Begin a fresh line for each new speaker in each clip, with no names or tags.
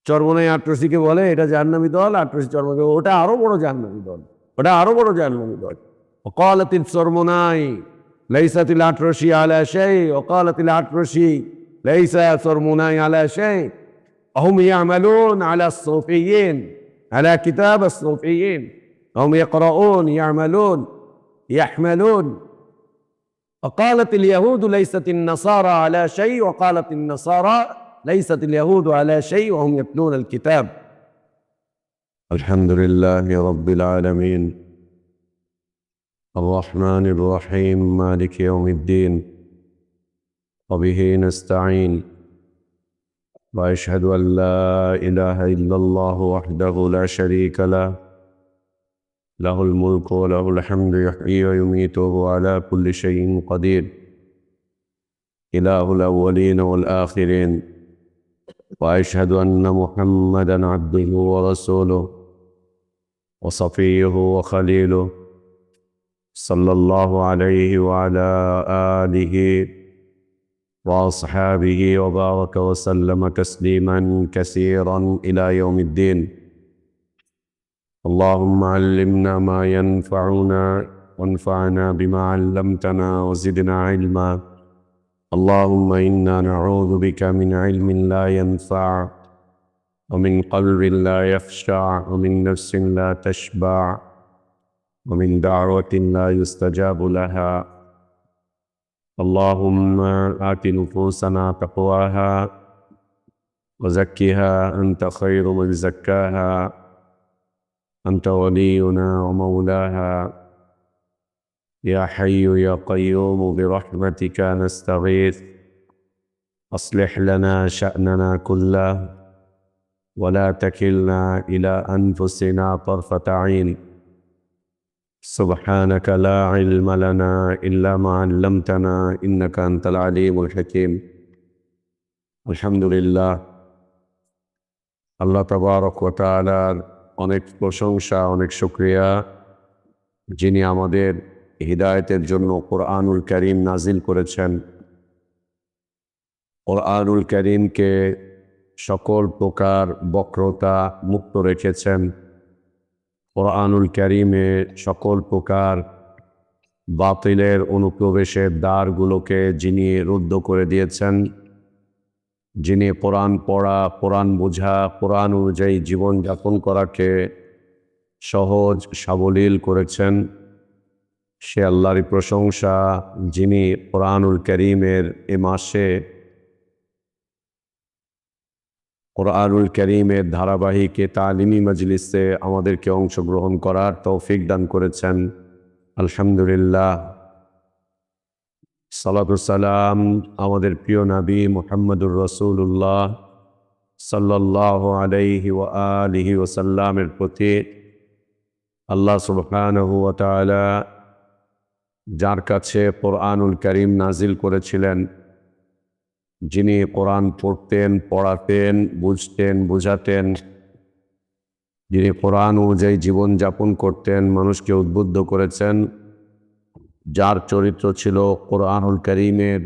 চরমনাই আটরসিকে বলে এটা জাহান্নামী দল, আটরসি চরমনাই ওটা আরো বড় জাহান্নামী দল, ওটা আরো বড় জাহান্নামী দল। وقالت السرمناي ليست الأطرشي على شيء وقالت الأطرشي ليس سرمناي على شيء وهم يعملون على الصوفيين على كتاب الصوفيين هم يقرؤون يعملون يحملون. وقالت اليهود ليست النصارى على شيء وقالت النصارى ليست اليهود على شيء وهم يتلون الكتاب. الحمد لله رب العالمين الرحمن الرحيم مالك يوم الدين وبه نستعين وأشهد أن لا إله إلا الله وحده لا شريك له له الملك وله الحمد يحيي ويميت وهو على كل شيء قدير إله الأولين والآخرين وأشهد أن محمدا عبده ورسوله وصفيه وخليله صلى الله عليه وعلى آله وأصحابه وبارك وسلم تسليما كثيرا إلى يوم الدين. اللهم علمنا ما ينفعنا وانفعنا بما علمتنا وزدنا علما. اللهم إنا نعوذ بك من علم لا ينفع ومن قلب لا يخشع ومن نفس لا تشبع ومن دعوة لا يستجاب لها. اللهم آت نفوسنا تقواها وزكها أنت خير من زكاها أنت ولينا ومولاها. يا حي يا قيوم برحمتك نستغيث أصلح لنا شأننا كله ولا تكلنا إلى أنفسنا طرفة عين. سبحانك لا علم لنا إلا ما علمتنا إنك أنت العليم الحكيم. الحمد لله আল্লাহ তাবারক ওয়া তাআলার অনেক প্রশংসা, অনেক শুকরিয়া, যিনি আমাদের হিদায়াতের জন্য কোরআনুল কারীম নাজিল করেছেন। কোরআনুল কারীমকে সকল প্রকার বক্রতা মুক্ত রেখেছেন। কোরআনুল কারীমে সকল প্রকার বাতিলের অনুপ্রবেশের দ্বারগুলোকে যিনি রুদ্ধ করে দিয়েছেন, যিনি কোরআন পড়া, কোরআন বোঝা, কোরআন অনুযায়ী জীবনযাপন করাকে সহজ সাবলীল করেছেন, সে আল্লাহরই প্রশংসা, যিনি কোরআনুল কারীমের এ মাসে কোরআনুল কারীমের ধারাবাহিক তালিমি মজলিসে আমাদেরকে অংশগ্রহণ করার তৌফিক দান করেছেন। আলহামদুলিল্লাহ। সালাতু সালাম আমাদের প্রিয় নবী মুহাম্মদুর রাসূলুল্লাহ সাল্লাল্লাহু আলাইহি ওয়া আলিহি ওয়াসাল্লামের প্রতি। আল্লাহ সুবহানাহু ওয়া তাআলা যার কাছে কোরআনুল কারীম নাজিল করেছিলেন, যিনি কোরআন পড়তেন, পড়াতেন, বুঝতেন, বুঝাতেন, যিনি কোরআন অনুযায়ী জীবনযাপন করতেন, মানুষকে উদ্বুদ্ধ করেছেন, যার চরিত্র ছিল কোরআনুল কারীমের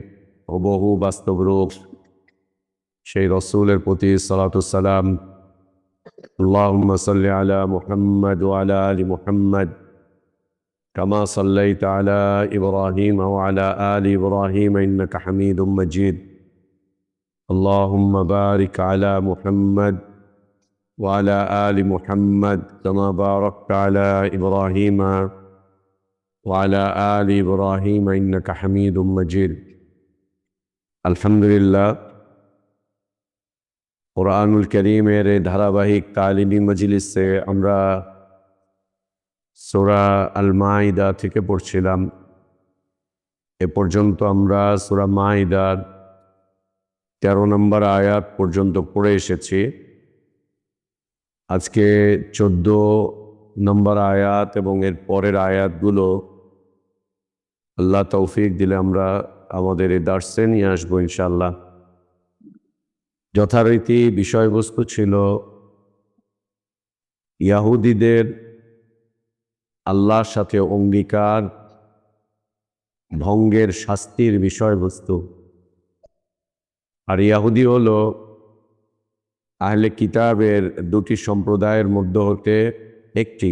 হুবহু বাস্তব রূপ, সেই রসূলের প্রতি সালাতু সালাম। আল্লাহুম্মা সাল্লি আলা মুহাম্মাদ ওয়া আলা আলি মুহাম্মাদ কামা সাল্লাইতা আলা ইব্রাহিম ওয়া আলা আলি ইব্রাহিম ইন্নাকা হামিদুম মাজিদ। اللهم بارك على محمد وعلى آل محمد كما باركت على إبراهيم وعلى آل إبراهيم إنك حميد مجيد. الحمد لله। কোরআনুল কারীমের ধারাবাহিক তালিমি মজলিসে আমরা সূরা আল মাইদা থেকে পড়ছিলাম। এ পর্যন্ত আমরা সূরা মাইদার 13 নম্বর আয়াত পর্যন্ত পড়ে এসেছি। আজকে 14 নম্বর আয়াত এবং এর পরের আয়াতগুলো আল্লাহ তৌফিক দিলে আমরা আমাদের এই দার্সে নিয়ে আসবো ইনশাআল্লাহ। যথারীতি বিষয়বস্তু ছিল ইয়াহুদীদের আল্লাহর সাথে অঙ্গীকার ভঙ্গের শাস্তির বিষয়বস্তু। আর ইয়াহুদি হলো আহলে কিতাবের দুটি সম্প্রদায়ের মধ্যে হতে একটি।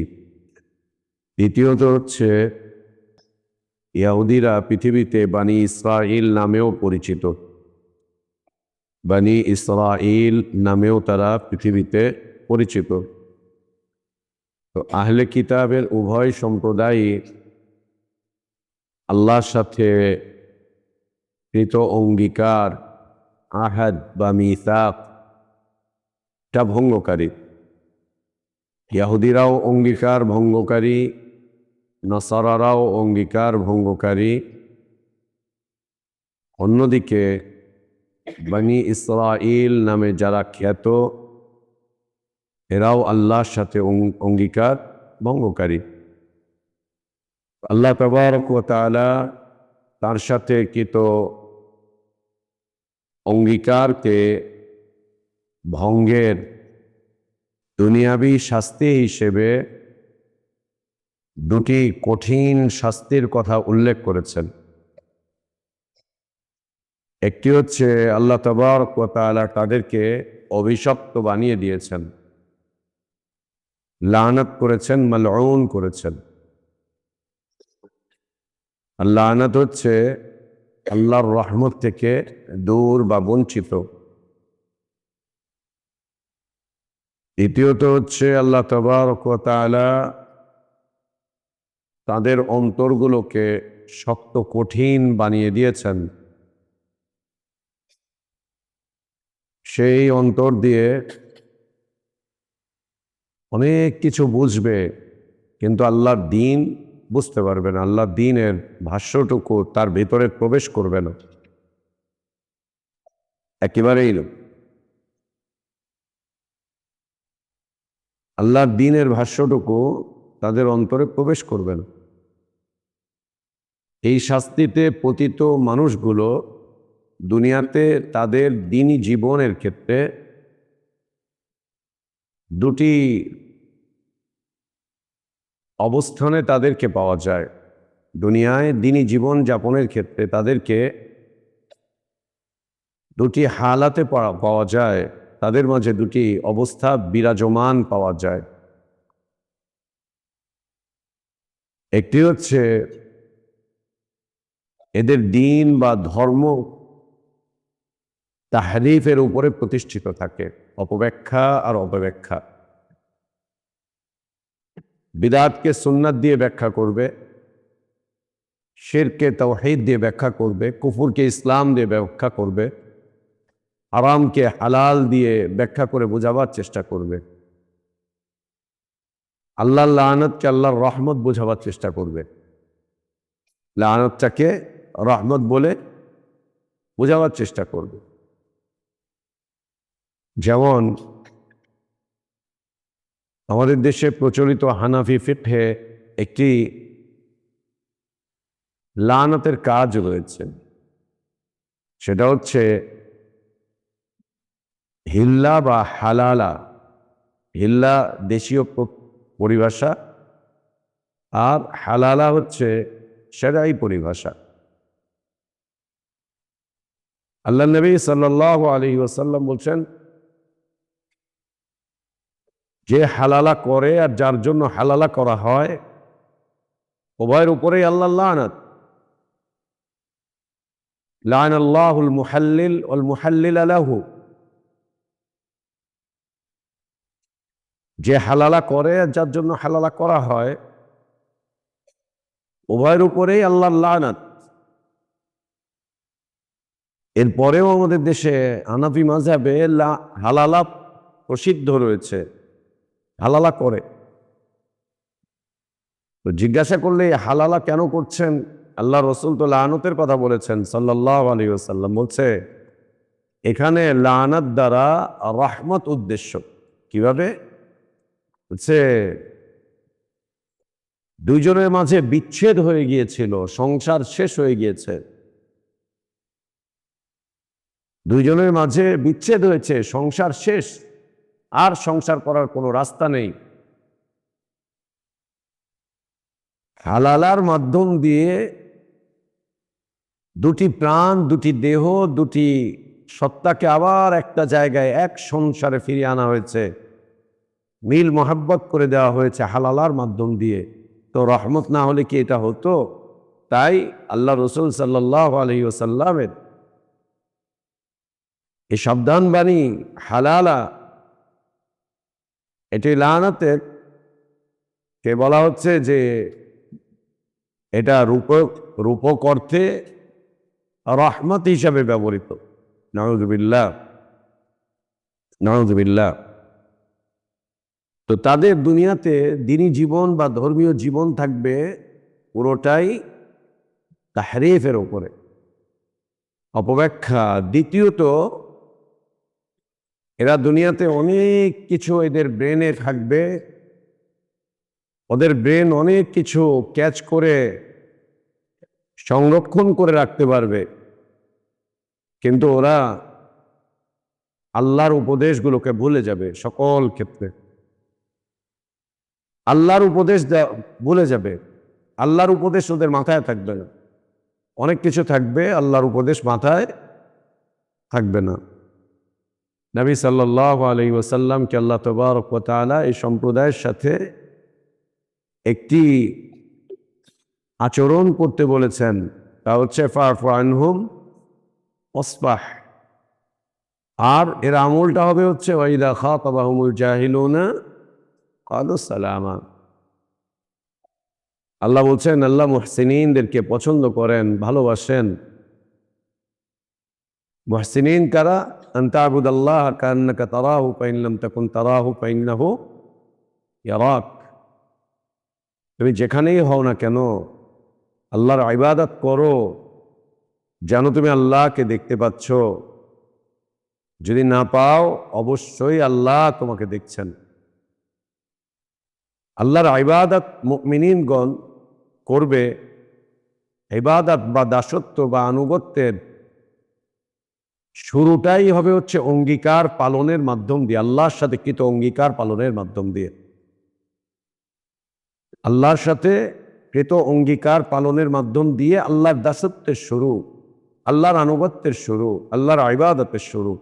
দ্বিতীয়ত হচ্ছে ইহুদিরা পৃথিবীতে বানি ইসরাইল নামেও পরিচিত। বানি ইসরাইল নামেও তারা পৃথিবীতে পরিচিত। তো আহলে কিতাবের উভয় সম্প্রদায়ই আল্লাহর সাথে কৃত অঙ্গীকার, আহাদ বা মিসাক টা ভঙ্গকারী। ইহুদিরাও অঙ্গীকার ভঙ্গকারী, নাসারারাও অঙ্গীকার ভঙ্গকারী। অন্যদিকে বনি ইসরাইল নামে যারা খ্যাত, এরাও আল্লাহর সাথে অঙ্গীকার ভঙ্গকারী। আল্লাহ তাবারক ওয়া তাআলা তার সাথে কৃত অঙ্গীকারকে ভঙ্গের দুনিয়াবি শাস্তি হিসেবে দুটি কঠিন শাস্তির কথা উল্লেখ করেছেন। একটি হচ্ছে আল্লাহ তাবারক ওয়া তাআলা তাদেরকে অভিশপ্ত বানিয়ে দিয়েছেন, লানত করেছেন, মালউন করেছেন। আর লানত হচ্ছে আল্লাহর রহমত থেকে দূর বা বঞ্চিত। দ্বিতীয়ত হচ্ছে আল্লাহ তাবারক ওয়া তাআলা তাদের অন্তরগুলোকে শক্ত কঠিন বানিয়ে দিয়েছেন। সেই অন্তর দিয়ে অনেক কিছু বুঝবে, কিন্তু আল্লাহর দ্বীন বুঝতে পারবে না, আল্লাহর দ্বীনের ভাষ্যটুকু তার ভিতরে প্রবেশ করবে না, একেবারেই না। আল্লাহর দ্বীনের ভাষ্যটুকু তাদের অন্তরে প্রবেশ করবে না। এই শাস্তিতে পতিত মানুষগুলো দুনিয়াতে তাদের দ্বীনি জীবনের ক্ষেত্রে দুটি অবস্থানে তাদেরকে পাওয়া যায়। দুনিয়ায় দ্বীনি জীবন যাপনের ক্ষেত্রে তাদেরকে দুটি হালাতে পাওয়া যায়, তাদের মাঝে দুটি অবস্থা বিরাজমান পাওয়া যায়। একটি হচ্ছে এদের দ্বীন বা ধর্ম তাহরিফের উপরে প্রতিষ্ঠিত থাকে, অপব্যাখ্যা আর অপব্যাখ্যা। বিদআতকে সুন্নাত দিয়ে ব্যাখ্যা করবে, শিরকে তাওহীদ দিয়ে ব্যাখ্যা করবে, কুফরকে ইসলাম দিয়ে ব্যাখ্যা করবে, হারামকে হালাল দিয়ে ব্যাখ্যা করে বোঝাবার চেষ্টা করবে, আল্লাহর লাআনতকে আল্লাহর রহমত বোঝাবার চেষ্টা করবে, লাআনতটাকে রহমত বলে বোঝাবার চেষ্টা করবে। যেমন আমাদের দেশে প্রচলিত হানাফি ফিকহে একটি লাআনতের কাজ রয়েছে, সেটা হচ্ছে হিল্লা বা হালালা। হিল্লা দেশীয় পরিভাষা, আর হালালা হচ্ছে শরঈ পরিভাষা। আল্লাহ নবী সাল্লাল্লাহু আলাইহি ওয়াসাল্লাম বলছেন, যে হালালা করে আর যার জন্য হালালা করা হয়, উভয়ের উপরেই আল্লাহর লানত। লাআনাল্লাহুল মুহাল্লিল ওয়াল মুহাল্লিলা লাহু। যে হালালা করে আর যার জন্য হালালা করা হয়, উভয়ের উপরেই আল্লাহর লানত। এরপরেও আমাদের দেশে হানাফি মাযহাবে হালালা প্রসিদ্ধ রয়েছে, হালালা করে। তো জিজ্ঞাসা করলে হালালা কেন করছেন? আল্লাহ রসুল তো লাআনতের কথা বলেছেন সাল্লাল্লাহু আলাইহি ওয়াসাল্লাম। বলছে এখানে লাআনত দ্বারা রহমত উদ্দেশ্য। কিভাবে? বলছে দুইজনের মাঝে বিচ্ছেদ হয়ে গিয়েছিল, সংসার শেষ হয়ে গিয়েছে, দুইজনের মাঝে বিচ্ছেদ হয়েছে, সংসার শেষ, আর সংসার করার কোনো রাস্তা নেই। হালালার মাধ্যম দিয়ে দুটি প্রাণ, দুটি দেহ, দুটি সত্তাকে আবার একটা জায়গায় এক সংসারে ফিরিয়ে আনা হয়েছে, মিল মোহাব্বত করে দেওয়া হয়েছে হালালার মাধ্যম দিয়ে। তো রহমত না হলে কি এটা হতো? তাই আল্লাহ রসুল সাল্লাল্লাহু আলাইহি ওয়াসাল্লামের এই সাবধান বাণী হালালা, এটি লানাতের কে বলা হচ্ছে যে এটা রূপক অর্থে রহমত হিসাবে ব্যবহৃত। নাউযুবিল্লাহ, নাউযুবিল্লাহ। তো তাদের দুনিয়াতে দিনী জীবন বা ধর্মীয় জীবন থাকবে পুরোটাই তাহরিফের উপরে, অপব্যাখ্যা। দ্বিতীয়ত, এরা দুনিয়াতে অনেক কিছু এদের ব্রেনে থাকবে, ওদের ব্রেন অনেক কিছু ক্যাচ করে সংরক্ষণ করে রাখতে পারবে, কিন্তু ওরা আল্লাহর উপদেশগুলোকে ভুলে যাবে। সকল ক্ষেত্রে আল্লাহর উপদেশ ভুলে যাবে। আল্লাহর উপদেশ ওদের মাথায় থাকবে না। অনেক কিছু থাকবে, আল্লাহর উপদেশ মাথায় থাকবে না। নবী সাল্লাল্লাহু আলাইহি ওয়াসাল্লামকে আল্লাহ তাবারক ওয়া তাআলা এই সম্প্রদায়ের সাথে একটি আচরণ করতে বলেছেন, তা হচ্ছে ফা'ফু আনহুম ওয়াসফাহ। আর এর আমলটা হবে হচ্ছে ওয়াইদা খাতাবাহুমুল জাহিলুনা ক্বালু সালামা। আল্লাহ বলছেন আল্লাহ মুহসিনিনদেরকে পছন্দ করেন, ভালোবাসেন। মুহসিনিন কারা? আন তা'বুদাল্লাহ কান্নাকা তারাহু ফাইন লাম তাকুন তারাহু ফাইন্নাহু ইয়ারাক। তুমি যেখানেই হও না কেন আল্লাহর ইবাদত করো যেন তুমি আল্লাহকে দেখতে পাচ্ছ। যদি না পাও, অবশ্যই আল্লাহ তোমাকে দেখছেন। আল্লাহর ইবাদত মুমিনিনগণ করবে। ইবাদত বা দাসত্ব বা আনুগত্যের শুরুটাই হবে হচ্ছে অঙ্গীকার পালনের মাধ্যম দিয়ে, আল্লাহর সাথে কৃত অঙ্গীকার পালনের মাধ্যম দিয়ে। আল্লাহর সাথে কৃত অঙ্গীকার পালনের মাধ্যম দিয়ে আল্লাহর দাসত্বের শুরু, আল্লাহর আনুগত্যের শুরু, আল্লাহর ইবাদতের শুরু।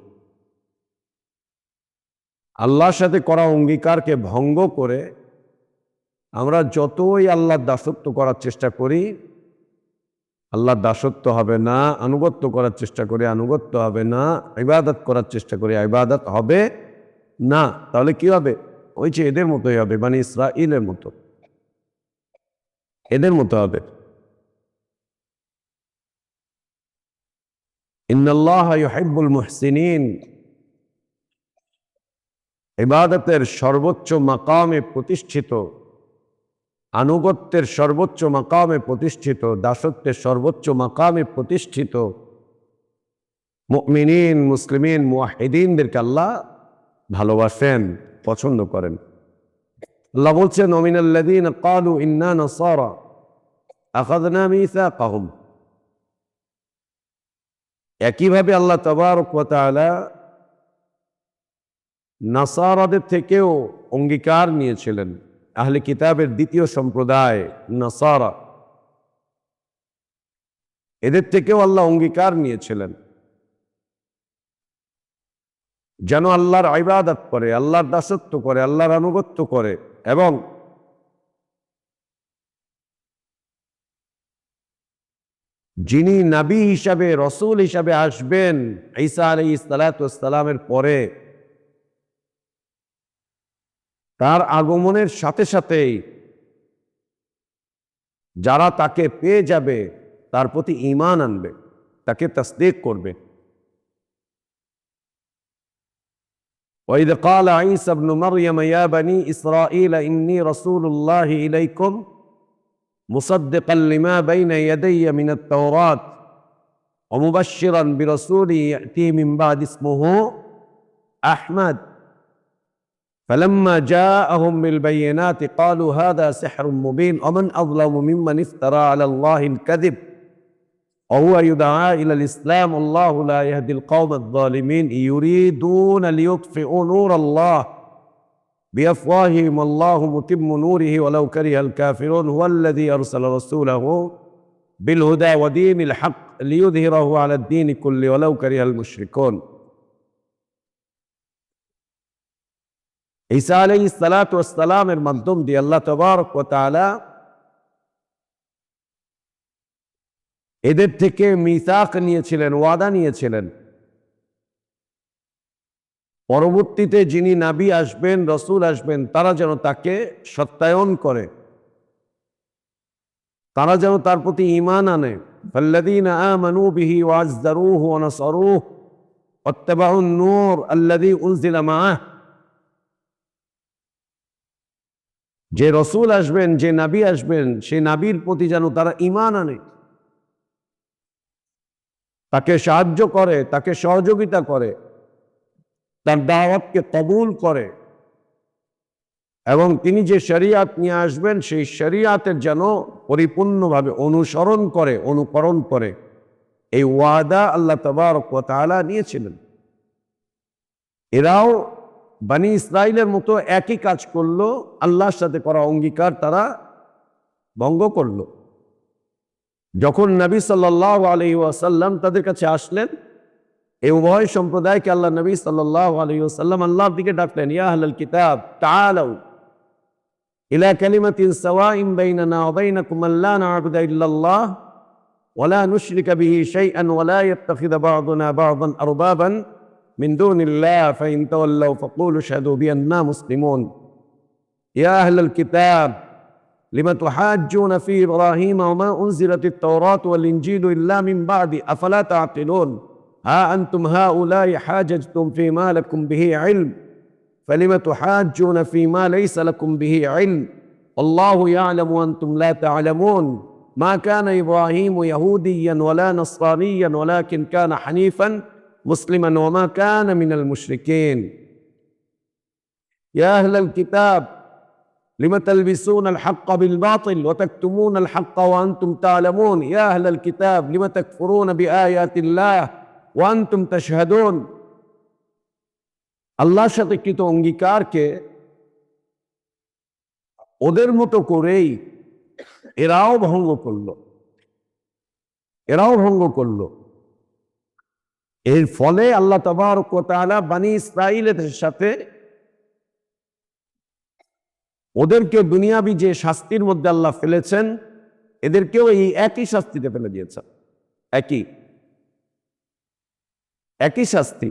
আল্লাহর সাথে করা অঙ্গীকারকে ভঙ্গ করে আমরা যতই আল্লাহর দাসত্ব করার চেষ্টা করি, আল্লাহর দাসত্ব হবে না। আনুগত্য করার চেষ্টা করি, আনুগত্য হবে না। ইবাদত করার চেষ্টা করি, ইবাদত হবে না। তাহলে কি হবে? ওই যে এদের মতোই হবে, বনী ইসরাঈলের মতো, এদের মতো হবে। ইন্নাল্লাহা ইউহিব্বুল মুহসিনিন। ইবাদতের সর্বোচ্চ মাকামে প্রতিষ্ঠিত, আনুগত্যের সর্বোচ্চ মাকামে প্রতিষ্ঠিত, দাসত্বের সর্বোচ্চ মাকামে প্রতিষ্ঠিত মুমিনিন, মুসলিমিন, মুওয়াহিদিনদেরকে আল্লাহ ভালোবাসেন, পছন্দ করেন। আল্লাহ বলছেন ওমিনাল্লাযীনা ক্বালু ইন্না নাসারা আখাযনা মিসাকাহুম। একইভাবে আল্লাহ তাবারক ওয়া তাআলা নাসারাদের থেকেও অঙ্গীকার নিয়েছিলেন। আহলে কিতাবের দ্বিতীয় সম্প্রদায় নাসারা, এদের থেকেও আল্লাহ অঙ্গীকার নিয়েছিলেন যেন আল্লাহর ইবাদত করে, আল্লাহর দাসত্ব করে, আল্লাহর আনুগত্য করে। এবং যিনি নবী হিসাবে, রসূল হিসাবে আসবেন ঈসা আলাইহিস সালাতু ওয়াস সালামের পরে, তার আগমনের সাথে সাথেই যারা তাকে পেয়ে যাবে তার প্রতি ঈমান আনবে, তাকে তাসদীক করবে। وإذ قال عيسى ابن مريم يا بني إسرائيل إني رسول الله إليكم مصدقا لما بين يدي من التوراة ومبشرا برسول يأتي من بعد اسمه أحمد فلما جاءهم بالبينات قالوا هذا سحر مبين ومن أظلم ممن افترى على الله الكذب وهو يدعى إلى الإسلام والله لا يهدي القوم الظالمين يريدون ليطفئوا نور الله بأفواههم والله متم نوره ولو كره الكافرون هو الذي أرسل رسوله بالهدى ودين الحق লিইয়ুযহিরাহু আলা দ্দীনি কুল্লি ওয়ালাউ কারিহাল মুশরিকুন। ঈসা আলাইহিস সালাতু ওয়াস সালামের মাধ্যম দিয়ে আল্লাহ তাবারক ওয়া তাআলা এদের থেকে মিসাক নিয়েছিলেন, ওয়াদা নিয়েছিলেন, পরবর্তীতে যিনি নবী আসবেন, রসুল আসবেন, তারা যেন তাকে সত্যায়ন করে, তারা যেন তার প্রতি ঈমান আনে। ফাল্লাযীনা আমানু বিহি ওয়া'আযযারূহু ওয়া নাসারূহু ওয়াত্তাবাউন নূর আল্লাযী উনজিলা মা'আহু। যে রসুল আসবেন, যে নবী আসবেন, সেই নবীর প্রতি যেন তারা ঈমান আনে, তাকে সাহায্য করে, তাকে সহযোগিতা করে, তার দাওয়াতকে কবুল করে, এবং তিনি যে শরিয়াত নিয়ে আসবেন সেই শরিয়াতের যেন পরিপূর্ণভাবে অনুসরণ করে, অনুকরণ করে। এই ওয়াদা আল্লাহ তাবারক ওয়া তাআলা নিয়েছিলেন। এরাও বনি ইসরাইলের মতো একই কাজ করলো, আল্লাহর সাথে করা অঙ্গীকার তারা ভঙ্গ করলো। যখন নবী সাল্লাল্লাহু আলাইহি ওয়াসাল্লাম তাদের কাছে আসলেন, এই উভয় সম্প্রদায়কে আল্লাহ নবী সাল্লাল্লাহু আলাইহি ওয়াসাল্লাম আল্লাহর দিকে ডাকলেন, ইয়া আহলাল কিতাব তাআলাউ ইলা কালিমাতিন সাওয়াইন বাইনানা ওয়া বাইনাকুম আল্লা না'বুদা ইল্লাল্লাহ ওয়া লা নুশরিকা বিহি শাইআন ওয়া লা ইয়াত্তাখিযা বা'দুনা বা'দান আরবাবান মিন দুনিল্লাহ ফাইন তাওয়াল্লাউ ফাকুলু আশহাদু বিআন্না মুসলিমুন। ইয়া আহলাল কিতাব লিমা তুহাজ্জুনা ফি ইব্রাহিম ওয়া মা উনজিলাতিত তাওরাত ওয়াল ইনজিলু ইল্লা মিন বা'দি আফালা তা'কিলুন। হা আনতুম হাউলাই হাজাজতুম ফীমা লাকুম বিহি ইলম ফালিমা তুহাজ্জুনা ফীমা লাইসা লাকুম বিহি ইলম আল্লাহু ইয়া'লামু ওয়া আনতুম লা তা'লামুন। মা কানা ইব্রাহিমু ইয়াহুদিয়্যান ওয়ালা নাসরানিয়্যান ওয়ালাকিন কানা হানিফান মুসলিমান ওয়া মা কানা মিনাল মুশরিকিন। ইয়া আহলাল কিতাব লিমা তালবিসুনাল হাক্কা বিল বাতিল ওয়া তাকতুমুনাল হাক্কা ওয়া আনতুম তা'লামুন। ইয়া আহলাল কিতাব লিমা তাকফুরুনা বিআয়াতিল্লাহ ওয়া আনতুম তাশহাদুন। আল্লাহর সাথে কৃত অঙ্গীকারকে ওদের মতো করেই এরাও ভঙ্গ করলো। এর ফলে আল্লাহ তাবারক ওয়া তাআলা বনি ইসরাইলের সাথে ওদেরকে দুনিয়াবি যে শাস্তির মধ্যে আল্লাহ ফেলেছেন, এদেরকেও এই একই শাস্তিতে ফেলে দিয়েছেন। একই শাস্তি।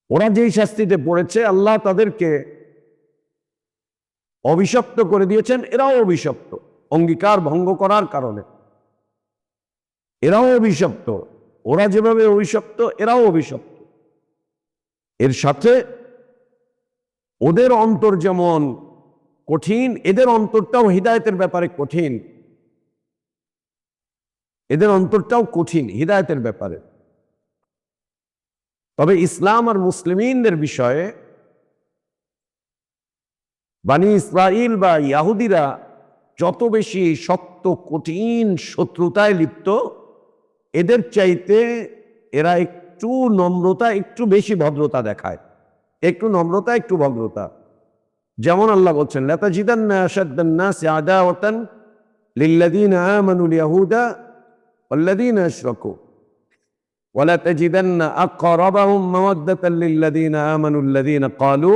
ওরা যেই শাস্তিতে পড়েছে, আল্লাহ তাদেরকে অভিশপ্ত করে দিয়েছেন, এরাও অভিশপ্ত অঙ্গীকার ভঙ্গ করার কারণে। এরাও অভিশপ্ত, ওরা যেভাবে অভিশপ্ত এরাও অভিশপ্ত। এর সাথে ওদের অন্তর যেমন কঠিন, এদের অন্তরটাও হিদায়াতের ব্যাপারে কঠিন। এদের অন্তরটাও কঠিন হিদায়াতের ব্যাপারে। তবে ইসলাম আর মুসলিমদের বিষয়ে বনি ইসরাইল বা ইয়াহুদিরা যত বেশি শক্ত কঠিন শত্রুতায় লিপ্ত, এদের চাইতে এরা একটু নম্রতা, একটু বেশি ভদ্রতা দেখায়। একটু নম্রতা, একটু ভদ্রতা। যেমন আল্লাহ বলছেন, লাতাজিদান্না আশাদ্দান নাসি আদাওয়াতান লিল্লাযীনা আমানুল ইয়াহুদা ওয়াল্লাযীনা আশরাকু ওয়া লাতাজিদান্না আকরাবাহুম মাওয়াদ্দাতান লিল্লাযীনা আমানুল্লাযীনা ক্বালু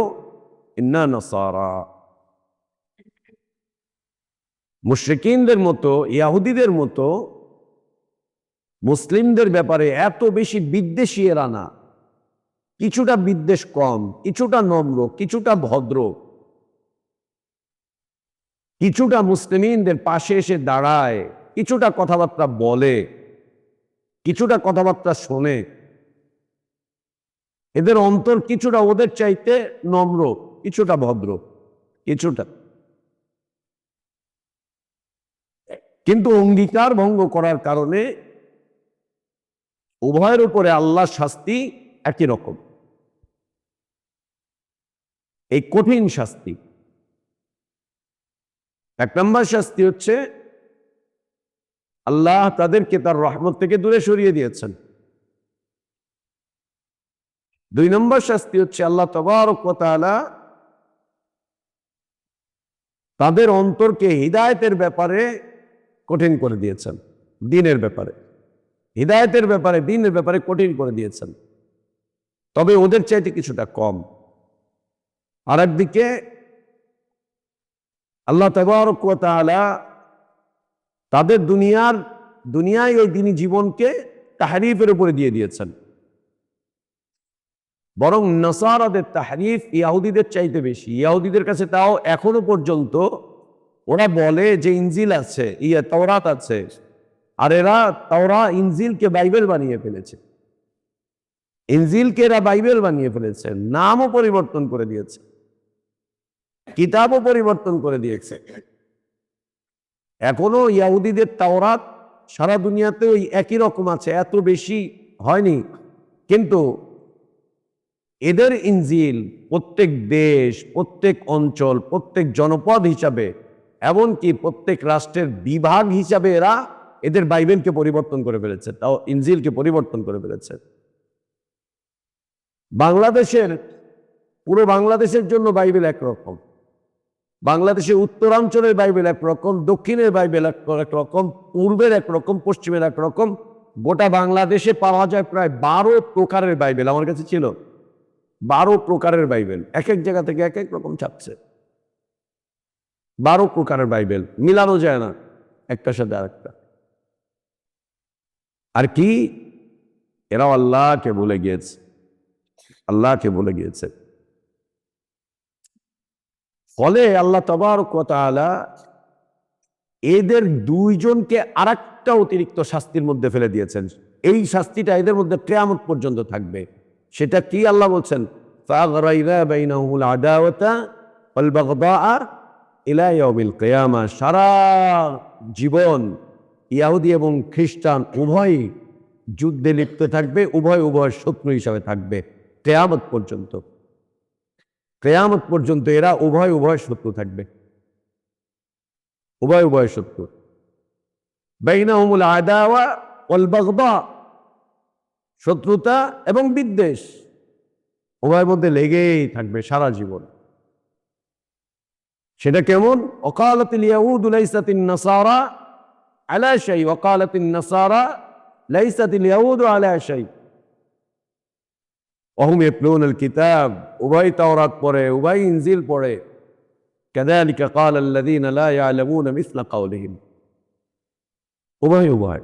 ইন্না নাসারা। মুশরিকিনদের মতো, ইয়াহুদীদের মতো মুসলিমদের ব্যাপারে এত বেশি বিদ্বেষী এরা না। কিছুটা বিদ্বেষ কম, কিছুটা নম্র, কিছুটা ভদ্র, কিছুটা মুসলিমদের পাশে এসে দাঁড়ায়, কিছুটা কথাবার্তা বলে, কিছুটা কথাবার্তা শোনে। এদের অন্তর কিছুটা ওদের চাইতে নম্র, কিছুটা ভদ্র, কিছুটা। কিন্তু অঙ্গীকার ভঙ্গ করার কারণে উভয়ের উপরে আল্লাহর শাস্তি একই রকম, এই কঠিন শাস্তি। এক নম্বর শাস্তি হচ্ছে আল্লাহ তাদেরকে তার রহমত থেকে দূরে সরিয়ে দিয়েছেন। দুই নম্বর শাস্তি হচ্ছে আল্লাহ তাবারক ওয়া তাআলা তাদের অন্তরকে হিদায়াতের ব্যাপারে কঠিন করে দিয়েছেন। দিনের ব্যাপারে, হিদায়াতের ব্যাপারে, দিনের ব্যাপারে কঠিন করে দিয়েছেন, তবে ওদের চাইতে কিছুটা কম। আর একদিকে আল্লাহ তাবারক ওয়া তাআলা তাদের দুনিয়ায় ওই দিনী জীবনকে তাহরিফের উপরে দিয়ে দিয়েছেন। বরং নাসারাদের তাহরিফ ইহুদিদের চাইতে বেশি। ইহুদিদের কাছে তাও এখনো পর্যন্ত ওরা বলে যে ইনজিল আছে, তাওরাত আছে, আর এরা ইনজিলকে বাইবেল বানিয়ে ফেলেছে। ইনজিলকে এরা বাইবেল বানিয়ে ফেলেছে, নামও পরিবর্তন করে দিয়েছে, কিতাবও পরিবর্তন করে দিয়েছে। এখনো ইহুদিদের তাওরাত সারা দুনিয়াতে ওই একই রকম আছে, এত বেশি হয়নি। কিন্তু এদের ইনজিল প্রত্যেক দেশ, প্রত্যেক অঞ্চল, প্রত্যেক জনপদ হিসাবে, এমনকি প্রত্যেক রাষ্ট্রের বিভাগ হিসাবে এরা এদের বাইবেলকে পরিবর্তন করে ফেলেছে, তাও ইনজিলকে পরিবর্তন করে ফেলেছে। পুরো বাংলাদেশের জন্য বাইবেল একরকম, বাংলাদেশের উত্তরাঞ্চলের বাইবেল একরকম, দক্ষিণের বাইবেল একরকম, পূর্বের একরকম, পশ্চিমের একরকম। গোটা বাংলাদেশে পাওয়া যায় প্রায় 12 প্রকারের বাইবেল। আমার কাছে ছিল 12 প্রকারের বাইবেল, এক এক জায়গা থেকে এক এক রকম ছাপছে। 12 প্রকারের বাইবেল মিলানো যায় না একটার সাথে আরেকটা। আর কি, এরাও আল্লাহকে ভুলে গিয়েছে, আল্লাহকে ভুলে গিয়েছে। ফলে আল্লাহ তাবারক ওয়া তাআলা এদের দুইজনকে আরেকটা অতিরিক্ত শাস্তির মধ্যে ফেলে দিয়েছেন। এই শাস্তিটা এদের মধ্যে কিয়ামত পর্যন্ত থাকবে। সেটা কি আল্লাহ বলছেন, ফাগরাইনা বাইনাহুল আদাওয়াতা ওয়াল বাগদাআ ইলা ইয়াউমিল কিয়ামা। সারা জীবন ইহুদি এবং খ্রিস্টান উভয়ই যুদ্ধে লিপ্ত থাকবে, উভয় শত্রু হিসাবে থাকবে কিয়ামত পর্যন্ত। কিয়ামত পর্যন্ত এরা উভয় শত্রু থাকবে, উভয় শত্রু। বাইনাহুমুল আদাওয়া ওয়াল বাগদা, শত্রুতা এবং বিদ্বেষ উভয়ের মধ্যে লেগেই থাকবে সারা জীবন। সেটা কেমন? ওয়াকালাতিল ইয়াহুদু লাইসাতিন নাসারা আলা শাই ওয়াকালাতিন নাসারা লাইসাতিল ইয়াহুদু আলা শাই ওয়াহুম ইয়াতলুনাল কিতাব। উভয় তাওরাত পড়ে, উভয় ইনজিল পড়ে। কাযালিকা ক্বালাল্লাযীনা লা ইয়ালামুনা মিসলা কাওলিহিম। উভয়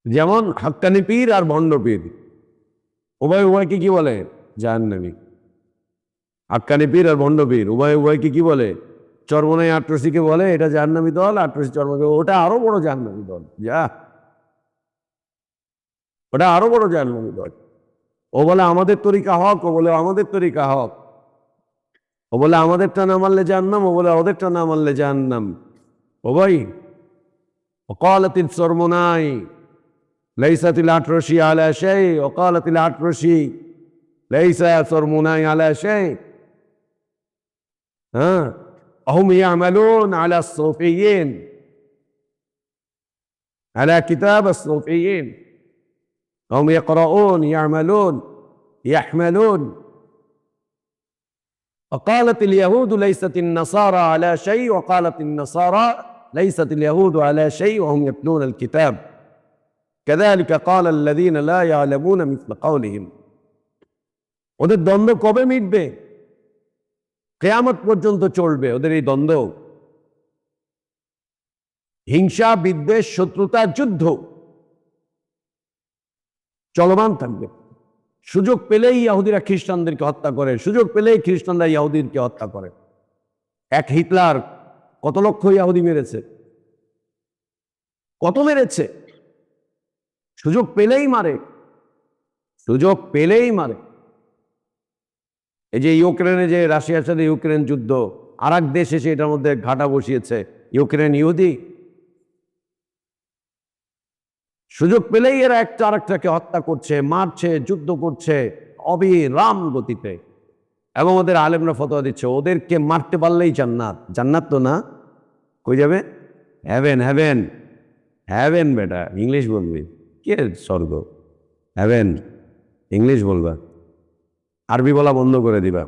যেমন হাক্কানি পীর আর ভণ্ড পীর, উভয়কে কি বলে? জাহান্নামী। হাক্কানি পীর আর ভণ্ড পীর উভয়কে কি বলে? চরমনাই আট্রসিকে বলে এটা জাহান্নামী দল, আট্রসি চরমনাই ওটা আরো বড় জাহান্নামী দল। ওটা আরো বড় জাহান্নামী দল। ও বলে আমাদের তরিকা হক, ও বলে আমাদের তরিকা হক। ও বলে আমাদেরটা না মানলে জাহান্নাম, ও বলে ওদেরটা না মানলে জাহান্নাম। ও ভাই, ওয়াকালাতিস চরমনাই লাইসাতিল আট্রসি আলা শাই ওয়াকালাতিল আট্রসি লাইসা চরমনাই আলা শাই। هم يعملون على الصوفيين، على كتاب الصوفيين. هم يقرؤون، يعملون، يحملون. وقالت اليهود ليست النصارى على شيء وقالت النصارى ليست اليهود على شيء وهم يتلون الكتاب كذلك قال الذين لا يعلمون مثل قولهم. ওদের দ্বন্দ্ব কবে মিটবে? কিয়ামত পর্যন্ত চলবে ওদের এই দ্বন্দ্ব। হিংসা, বিদ্বেষ, শত্রুতা, যুদ্ধ চলমান থাকবে। সুযোগ পেলেই ইহুদিরা খ্রিস্টানদেরকে হত্যা করে, সুযোগ পেলেই খ্রিস্টানরা ইহুদিদেরকে হত্যা করে। এক হিটলার কত লক্ষ ইহুদি মেরেছে, কত মেরেছে। সুযোগ পেলেই মারে, সুযোগ পেলেই মারে। এই যে ইউক্রেনে, যে রাশিয়ার সাথে ইউক্রেন যুদ্ধ, আর এক দেশ এসে এটার মধ্যে ঘাটা বসিয়েছে, ইউক্রেন ইহুদি। সুযোগ পেলেই এরা একটা আরেকটাকে হত্যা করছে, মারছে, যুদ্ধ করছে অবিরাম গতিতে। এবং ওদের আলেমরা ফতোয়া দিচ্ছে ওদেরকে মারতে পারলেই জান্নাত। জান্নাত তো না, কই যাবে? Heaven, heaven, heaven. বেটা ইংলিশ বলবি, কে স্বর্গ? হ্যাভেন ইংলিশ বলবা, আরবি বলা বন্ধ করে দিবা।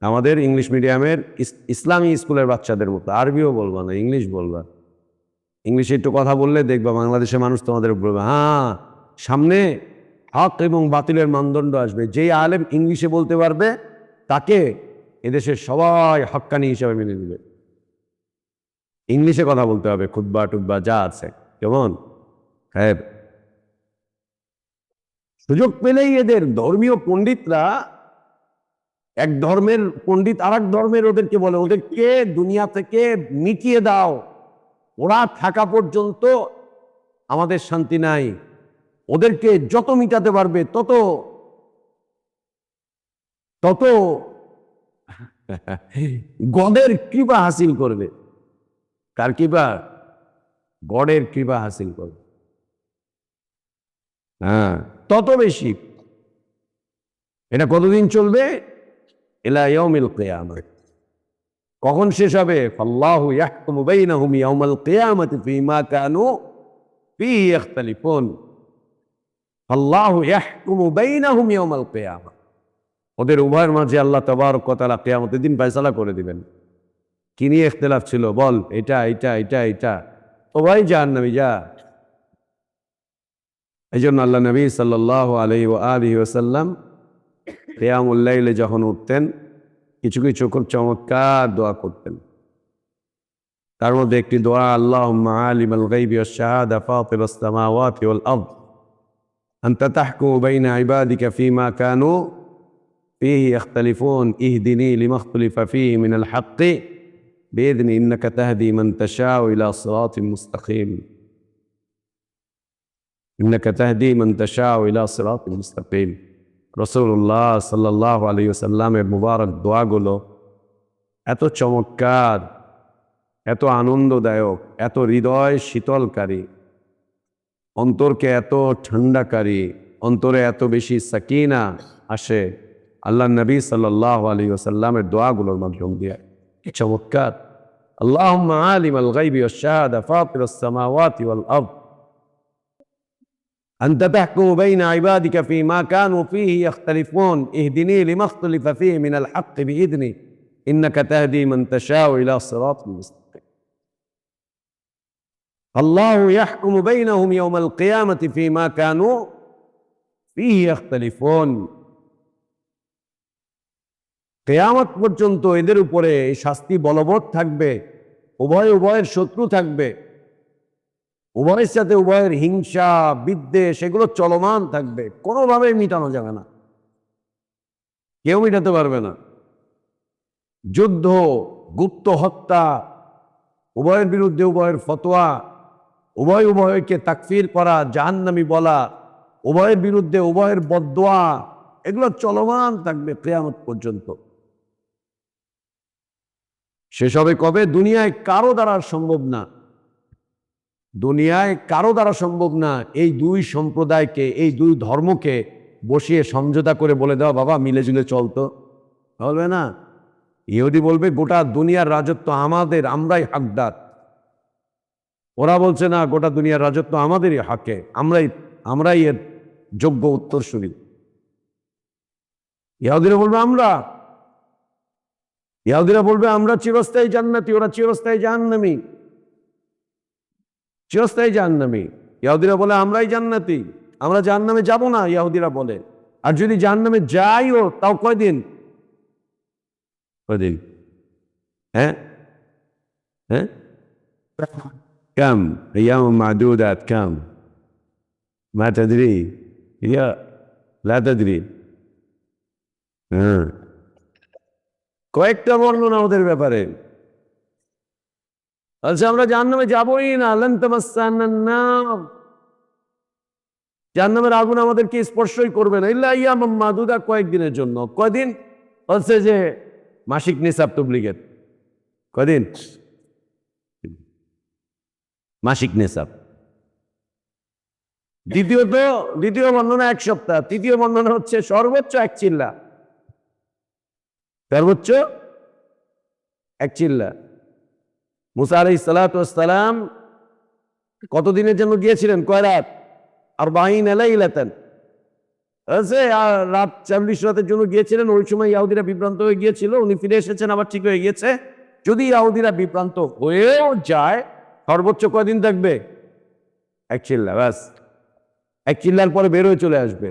আমাদের ইংলিশ মিডিয়ামের ইসলামী স্কুলের বাচ্চাদের মতো আরবিও বলবা না, ইংলিশ বলবা। ইংলিশে একটু কথা বললে দেখবা বাংলাদেশের মানুষ তোমাদের বলবে, হ্যাঁ সামনে হক এবং বাতিলের মানদণ্ড আসবে। যেই আলেম ইংলিশে বলতে পারবে তাকে এদেশের সবাই হক্কানি হিসাবে মেনে নেবে। ইংলিশে কথা বলতে হবে, খুতবা টুতবা যা আছে, কেমন? হ্যাঁ, সুযোগ পেলেই এদের ধর্মীয় পণ্ডিতরা, এক ধর্মের পণ্ডিত আর এক ধর্মের ওদেরকে বলে, ওদেরকে দুনিয়া থেকে মিটিয়ে দাও, ওরা থাকা পর্যন্ত আমাদের শান্তি নাই। ওদেরকে যত মিটাতে পারবে তত তত গডের কৃপা হাসিল করবে। কার কৃপা? গডের কৃপা হাসিল করবে। হ্যাঁ, তত বেশি। এটা কতদিন চলবে? ইলা ইয়াউমিল কিয়ামাহ। কখন শেষ হবে? আল্লাহু ইয়াহকুমু বাইনাহুম ইয়াউমাল কিয়ামাতি ফীমা কানু ফীহি ইখতালিফুন। আল্লাহু ইয়াহকুমু বাইনাহুম ইয়াউমাল কিয়ামাহ। ওদের উভয়ের মাঝে আল্লাহ তাবারক ওয়া তাআলা কিয়ামতের দিন ফয়সালা করে দিবেন। কি নিয়ে ইখতিলাফ ছিল? বল, এটা এটা এটা এটা, ও ভাই জাহান্নামী যা। এই জন্য আল্লাহ নবী সাল্লাল্লাহু আলাইহি ওয়া আলিহি ওয়াসাল্লাম কিয়ামুল লাইলে যখন উঠতেন কিছু কিছু খুব চমৎকার দোয়া করতেন। তার মধ্যে একটি দোয়া, আল্লাহুম্মা আলিমাল গায়বি ওয়াশ শাহাদা ফাতিরাস সামাওয়াতি ওয়াল আরদ আনতা তাহকুমু বাইনা ইবাদিকা ফীমা কানু ফীহি ইখতালিফুন ইহদিনি লিমা ইখতালাফা ফীহি মিনাল হাক্কি বিইذনি ইন্নাকা তাহদি মান তাশাউ ইলা সিরাতিন মুস্তাকিম। ইন্নাকা তাহদি মান তাশাউ ইলা সিরাতিন মুস্তাকিম। রাসূলুল্লাহ সাল্লাল্লাহু আলাইহি ওয়াসাল্লামের মুবারক দোয়াগুলো এত চমৎকার, এত আনন্দদায়ক, এত হৃদয় শীতলকারী, অন্তরকে এত ঠান্ডাকারী, অন্তরে এত বেশি সাকিনা আসে আল্লাহ নবী সাল্লাল্লাহু আলাইহি ওয়াসাল্লামের দোয়াগুলোর মাধ্যম দিয়ে। কি চমৎকার! আল্লাহুম্মা আলিমাল গায়বি ওয়াশ শাহাদা ফাতিরাস সামাওয়াতি ওয়াল আরদ أنت تحكم بين عبادك فيما كانوا فيه يختلفون اهدني لما اختلف فيه من الحق بإذني إنك تهدي من تشاء إلى صراط مستقيم. الله يحكم بينهم يوم القيامة فيما كانوا فيه يختلفون. কিয়ামত পর্যন্ত এদের উপরে শাস্তি বলবৎ থাকবে। উভয় উভয়ের শত্রু থাকবে, উভয়ের সাথে উভয়ের হিংসা বিদ্বেষ এগুলো চলমান থাকবে, কোনোভাবে মিটানো যাবে না, কেউ মিটাতে পারবে না। যুদ্ধ, গুপ্ত হত্যা, উভয়ের বিরুদ্ধে উভয়ের ফতোয়া, উভয় উভয়কে তাকফির করা, জাহান্নামী বলা, উভয়ের বিরুদ্ধে উভয়ের বদদোয়া, এগুলো চলমান থাকবে কিয়ামত পর্যন্ত। শেষ হবে কবে? দুনিয়ায় কারো দ্বারা সম্ভব না, দুনিয়ায় কারো দ্বারা সম্ভব না এই দুই সম্প্রদায়কে, এই দুই ধর্মকে বসিয়ে সমঝোতা করে বলে দেওয়া, বাবা মিলে জুলে চলতো, বলবে না। ইহুদি বলবে গোটা দুনিয়ার রাজত্ব আমাদের, আমরাই হকদার। ওরা বলছে না, গোটা দুনিয়ার রাজত্ব আমাদেরই হাকে, আমরাই এর যোগ্য উত্তরসূরি। ইহুদিরা বলবে আমরা চিরস্থায়ী জান্নাতি, ওরা চিরস্থায়ী জাহান্নামী, চিরস্থায়ী জাহান্নামী। ইহুদিরা বলে আমরাই জান্নাতি, আমরা জাহান্নামে যাব না, ইহুদিরা বলে। আর যদি জাহান্নামে যাইও তাও কয়দিন? হ্যাঁ হ্যাঁ, কাম আইয়াম মাদুদাত, কাম মা তাদরি ইয়া লা তাদরি। হ্যাঁ, কয়েকটা বর্ণনা ওদের ব্যাপারে। আচ্ছা, আমরা জাহান্নামে যাবই না, লান তামাসসানান নার, জাহান্নামের আগুন আমাদেরকে স্পর্শই করবে না, ইল্লা আইয়ামাম মাদুদা, কয়েকদিনের জন্য। কয়দিন? হচ্ছে যে মাসিক নিসাব তবলিগের কয়দিন? মাসিক নিসাব। দ্বিতীয় বর্ণনা 1 সপ্তাহ, তৃতীয় বর্ণনা হচ্ছে সর্বোচ্চ 1 চিল্লা, সর্বোচ্চ 1 চিল্লা। মুসা আলাইহিস সালাতু ওয়াস সালাম কতদিনের জন্য গিয়েছিলেন? কয় রাত? 40 লাইলাতান। রাত 40 রাতের জন্য গিয়েছিলেন। ওই সময় ইহুদিরা বিভ্রান্ত হয়ে গিয়েছিল, উনি ফিরে এসেছেন, আবার ঠিক হয়ে গিয়েছে। যদি ইহুদিরা বিভ্রান্ত হয়েও যায় সর্বোচ্চ কদিন থাকবে? এক চিল্লা, ব্যাস। এক চিল্লার পরে বের হয়ে চলে আসবে।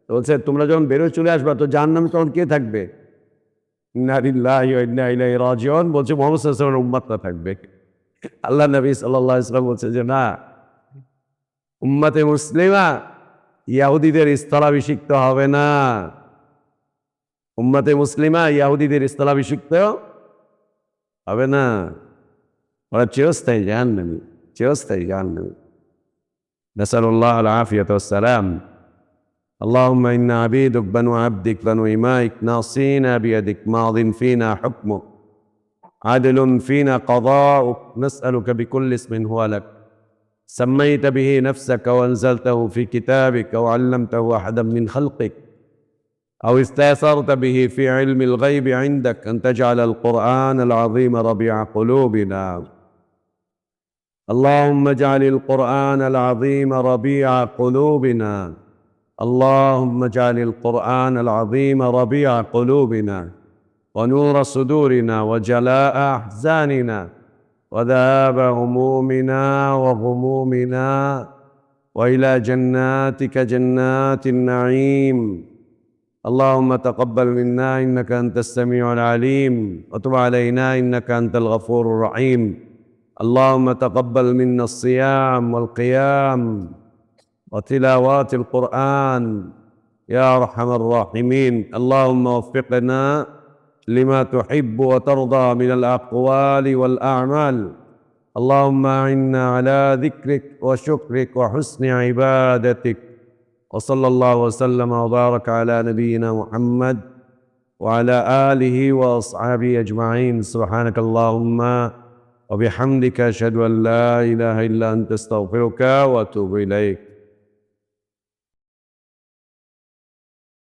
তো বলছে তোমরা যখন বের হয়ে চলে আসবা তো জাহান্নামে তখন কে থাকবে? ইন্না লিল্লাহি ওয়া ইন্না ইলাইহি রাজিউন। বলছে মুহাম্মদ সাল্লাল্লাহু আলাইহি ওয়াসাল্লামের উম্মতরা থাকবে। আল্লাহ নবী সাল্লাল্লাহু আলাইহি ওয়াসাল্লাম বলছে যে না, উম্মতে মুসলিমা ইহুদিদের স্থলাভিষিক্ত হবে না। উম্মতে মুসলিমা ইহুদিদের স্থলাভিষিক্ত হবে না। ওরা চিরস্থায়ী জাহান্নামী, চিরস্থায়ী জাহান্নামী। নাসালুল্লাহ আল আফিয়াত ওয়াস সালাম। اللهم إنا عبيدك بنو عبدك بنو إمائك ناصينا بيدك ماض فينا حكمك عدل فينا قضاؤك نسألك بكل اسم هو لك سميت به نفسك وأنزلته في كتابك أو علمته أحدا من خلقك أو استأثرت به في علم الغيب عندك أن تجعل القرآن العظيم ربيع قلوبنا. اللهم اجعل القرآن العظيم ربيع قلوبنا. اللهم اجعل القرآن العظيم ربيع قلوبنا ونور صدورنا وجلاء أحزاننا وذهاب همومنا وغمومنا وإلى جناتك جنات النعيم. اللهم تقبل منا إنك أنت السميع العليم وتب علينا إنك أنت الغفور الرحيم. اللهم تقبل منا الصيام والقيام وتلاوات القرآن يا أرحم الراحمين. اللهم وفقنا لما تحب وترضى من الأقوال والأعمال. اللهم أعنا على ذكرك وشكرك وحسن عبادتك. وصلى الله وسلم وبارك على نبينا محمد وعلى آله وأصحابه أجمعين. سبحانك اللهم وبحمدك أشهد أن لا إله إلا أنت أستغفرك وأتوب إليك.